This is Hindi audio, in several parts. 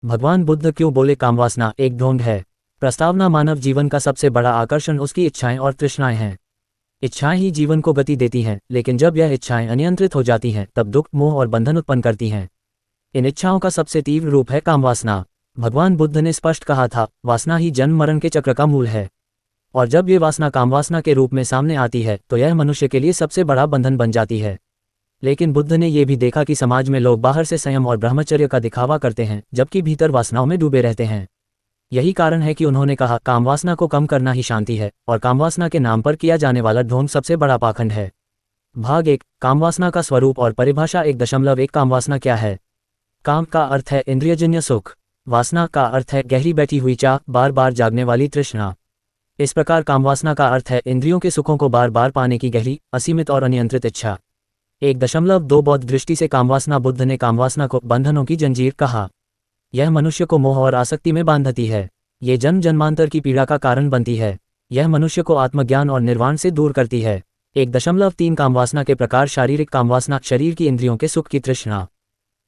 भगवान बुद्ध क्यों बोले कामवासना एक ढोंग है। प्रस्तावना मानव जीवन का सबसे बड़ा आकर्षण उसकी इच्छाएं और तृष्णाएं हैं। इच्छाएं ही जीवन को गति देती हैं, लेकिन जब यह इच्छाएं अनियंत्रित हो जाती हैं तब दुख, मोह और बंधन उत्पन्न करती हैं। इन इच्छाओं का सबसे तीव्र रूप है कामवासना। भगवान बुद्ध ने स्पष्ट कहा था, वासना ही जन्म मरण के चक्र का मूल है। और जब ये वासना कामवासना के रूप में सामने आती है तो यह मनुष्य के लिए सबसे बड़ा बंधन बन जाती है। लेकिन बुद्ध ने यह भी देखा कि समाज में लोग बाहर से संयम और ब्रह्मचर्य का दिखावा करते हैं, जबकि भीतर वासनाओं में डूबे रहते हैं। यही कारण है कि उन्होंने कहा, कामवासना को कम करना ही शांति है, और कामवासना के नाम पर किया जाने वाला ढोंग सबसे बड़ा पाखंड है। भाग 1, कामवासना का स्वरूप और परिभाषा। 1.1 कामवासना क्या है। काम का अर्थ है इंद्रियजन्य सुख। वासना का अर्थ है गहरी बैठी हुई चाह, बार बार जागने वाली तृष्णा। इस प्रकार कामवासना का अर्थ है इंद्रियों के सुखों को बार बार पाने की गहरी, असीमित और अनियंत्रित इच्छा। 1.2 बौद्ध दृष्टि से कामवासना। बुद्ध ने कामवासना को बंधनों की जंजीर कहा। यह मनुष्य को मोह और आसक्ति में बांधती है। ये जन्म जन्मांतर की पीड़ा का कारण बनती है। यह मनुष्य को आत्मज्ञान और निर्वाण से दूर करती है। 1.3 कामवासना के प्रकार। शारीरिक कामवासना, शरीर की इंद्रियों के सुख की तृष्णा।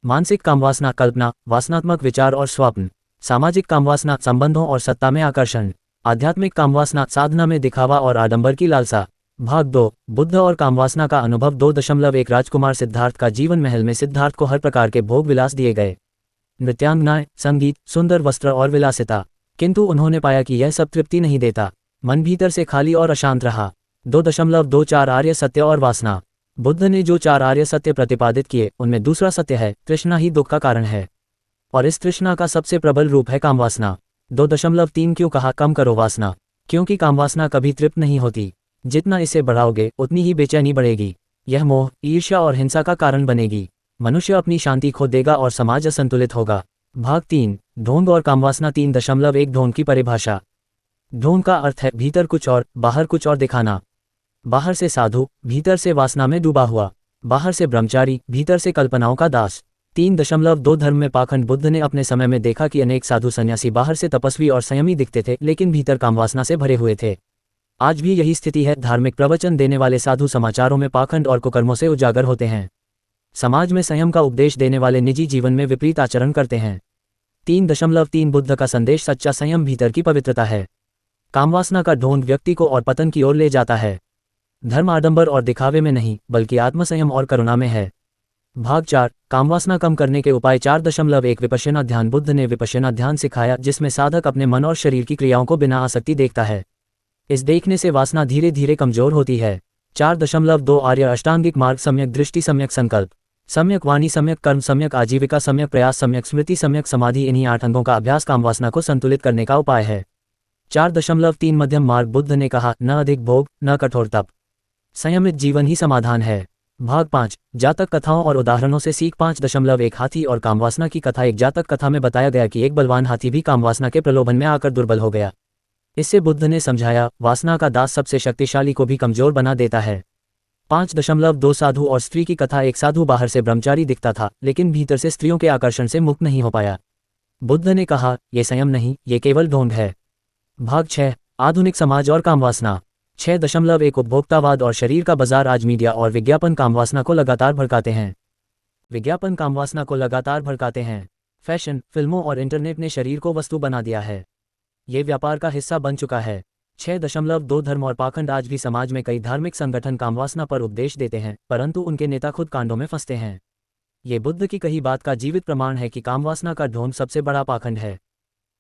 मानसिक कामवासना, कल्पना, वासनात्मक विचार और स्वप्न। सामाजिक कामवासना, संबंधों और सत्ता में आकर्षण। आध्यात्मिक कामवासना, साधना में दिखावा और आडंबर की लालसा। भाग 2, बुद्ध और कामवासना का अनुभव। 2.1 राजकुमार सिद्धार्थ का जीवन। महल में सिद्धार्थ को हर प्रकार के भोग विलास दिए गए, नृत्यांगनाएं, संगीत, सुंदर वस्त्र और विलासिता। किंतु उन्होंने पाया कि यह सब तृप्ति नहीं देता। मन भीतर से खाली और अशांत रहा। 2.24 आर्य सत्य और वासना। बुद्ध ने जो 4 आर्य सत्य प्रतिपादित किए, उनमें दूसरा सत्य है, तृष्णा ही दुख का कारण है, और इस तृष्णा का सबसे प्रबल रूप है कामवासना। 2.3 क्यों कहा कम करो वासना। क्योंकि कामवासना कभी तृप्त नहीं होती। जितना इसे बढ़ाओगे उतनी ही बेचैनी बढ़ेगी। यह मोह, ईर्ष्या और हिंसा का कारण बनेगी। मनुष्य अपनी शांति खो देगा और समाज असंतुलित होगा। भाग 3, ढोंग और कामवासना। 3.1 ढोंग की परिभाषा। ढोंग का अर्थ है भीतर कुछ और, बाहर कुछ और दिखाना। बाहर से साधु, भीतर से वासना में डूबा हुआ। बाहर से ब्रह्मचारी, भीतर से कल्पनाओं का दास। 3.2 धर्म में पाखंड। बुद्ध ने अपने समय में देखा कि अनेक साधु सन्यासी बाहर से तपस्वी और संयमी दिखते थे, लेकिन भीतर कामवासना से भरे हुए थे। आज भी यही स्थिति है। धार्मिक प्रवचन देने वाले साधु समाचारों में पाखंड और कुकर्मों से उजागर होते हैं। समाज में संयम का उपदेश देने वाले निजी जीवन में विपरीत आचरण करते हैं। 3.3 बुद्ध का संदेश। सच्चा संयम भीतर की पवित्रता है। कामवासना का ढोंग व्यक्ति को और पतन की ओर ले जाता है। धर्म आडंबर और दिखावे में नहीं, बल्कि आत्मसंयम और करुणा में है। भाग 4, कामवासना कम करने के उपाय। 4.1 विपश्यना ध्यान। बुद्ध ने विपश्यना ध्यान सिखाया, जिसमें साधक अपने मन और शरीर की क्रियाओं को बिना आसक्ति देखता है। इस देखने से वासना धीरे धीरे कमजोर होती है। 4.2 आर्य अष्टांगिक मार्ग। सम्यक दृष्टि, सम्यक संकल्प, सम्यक वाणी, सम्यक कर्म, सम्यक आजीविका, सम्यक प्रयास, सम्यक स्मृति, सम्यक समाधि। इन्हीं 8 अंगों का अभ्यास कामवासना को संतुलित करने का उपाय है। 4.3 मध्यम मार्ग। बुद्ध ने कहा, न अधिक भोग, न कठोर तप, संयमित जीवन ही समाधान है। भाग 5, जातक कथाओं और उदाहरणों से सीख। 5.1 हाथी और कामवासना की कथा। एक जातक कथा में बताया गया कि एक बलवान हाथी भी कामवासना के प्रलोभन में आकर दुर्बल हो गया। इससे बुद्ध ने समझाया, वासना का दास सबसे शक्तिशाली को भी कमजोर बना देता है। 5.2 साधु और स्त्री की कथा। एक साधु बाहर से ब्रह्मचारी दिखता था, लेकिन भीतर से स्त्रियों के आकर्षण से मुक्त नहीं हो पाया। बुद्ध ने कहा, ये संयम नहीं, ये केवल ढोंग है। भाग 6, आधुनिक समाज और कामवासना। 6.1 उपभोक्तावाद और शरीर का बाजार। आज मीडिया और विज्ञापन कामवासना को लगातार भड़काते हैं। विज्ञापन कामवासना को लगातार भड़काते हैं। फैशन, फिल्मों और इंटरनेट ने शरीर को वस्तु बना दिया है। ये व्यापार का हिस्सा बन चुका है। 6.2 धर्म और पाखंड। आज भी समाज में कई धार्मिक संगठन कामवासना पर उपदेश देते हैं, परंतु उनके नेता खुद कांडों में फंसते हैं। ये बुद्ध की कही बात का जीवित प्रमाण है कि कामवासना का ढोंग सबसे बड़ा पाखंड है।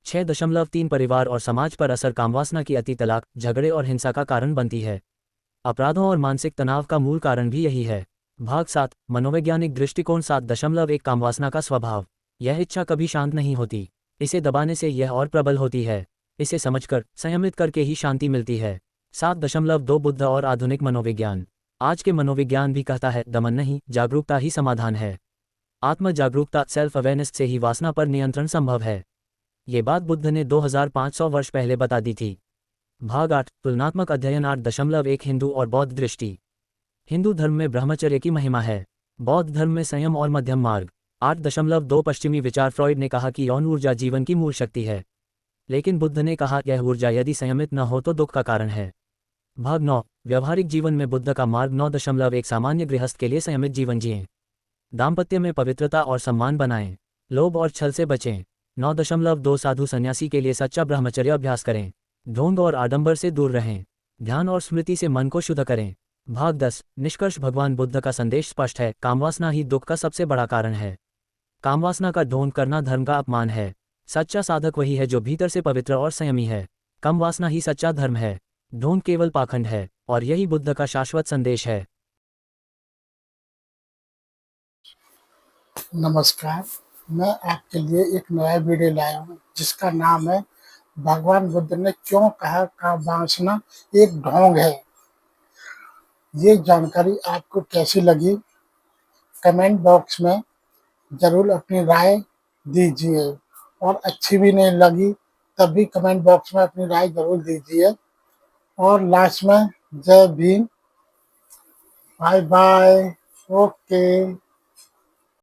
6.3 परिवार और समाज पर असर। कामवासना की अति तलाक, झगड़े और हिंसा का कारण बनती है। अपराधों और मानसिक तनाव का मूल कारण भी यही है। भाग 7, मनोवैज्ञानिक दृष्टिकोण। 7.1 कामवासना का स्वभाव। यह इच्छा कभी शांत नहीं होती। इसे दबाने से यह और प्रबल होती है। इसे समझकर, संयमित करके ही शांति मिलती है। 7.2 बुद्ध और आधुनिक मनोविज्ञान। आज के मनोविज्ञान भी कहता है, दमन नहीं, जागरूकता ही समाधान है। आत्म जागरूकता, सेल्फ अवेयरनेस से ही वासना पर नियंत्रण संभव है। ये बात बुद्ध ने 2500 वर्ष पहले बता दी थी। भाग 8, तुलनात्मक अध्ययन। 8.1 हिंदू और बौद्ध दृष्टि। हिंदू धर्म में ब्रह्मचर्य की महिमा है, बौद्ध धर्म में संयम और मध्यम मार्ग। 8.2 पश्चिमी विचार। फ्रॉइड ने कहा कि यौन ऊर्जा जीवन की मूल शक्ति है, लेकिन बुद्ध ने कहा, यह ऊर्जा यदि संयमित न हो तो दुख का कारण है। भाग 9, व्यवहारिक जीवन में बुद्ध का मार्ग। 9.1 सामान्य गृहस्थ के लिए संयमित जीवन जिएं। दाम्पत्य में पवित्रता और सम्मान बनाएं। लोभ और छल से बचें। 9.2 साधु सन्यासी के लिए सच्चा ब्रह्मचर्य अभ्यास करें। ढोंग और आडंबर से दूर रहें। ध्यान और स्मृति से मन को शुद्ध करें। भाग 10 निष्कर्ष भगवान बुद्ध का संदेश स्पष्ट है, कामवासना ही दुख का सबसे बड़ा कारण है। कामवासना का ढोंग करना धर्म का अपमान है। सच्चा साधक वही है जो भीतर से पवित्र और संयमी है। कम वासना ही सच्चा धर्म है। ढोंग केवल पाखंड है, और यही बुद्ध का शाश्वत संदेश है। नमस्कार, मैं आपके लिए एक नया वीडियो लाया हूँ जिसका नाम है भगवान बुद्ध ने क्यों कहा कामवासना एक ढोंग है। ये जानकारी आपको कैसी लगी कमेंट बॉक्स में जरूर अपनी राय दीजिए, और अच्छी भी नहीं लगी तब भी कमेंट बॉक्स में अपनी राय जरूर दीजिए। और लास्ट में जय भीम, बाय बाय, ओके।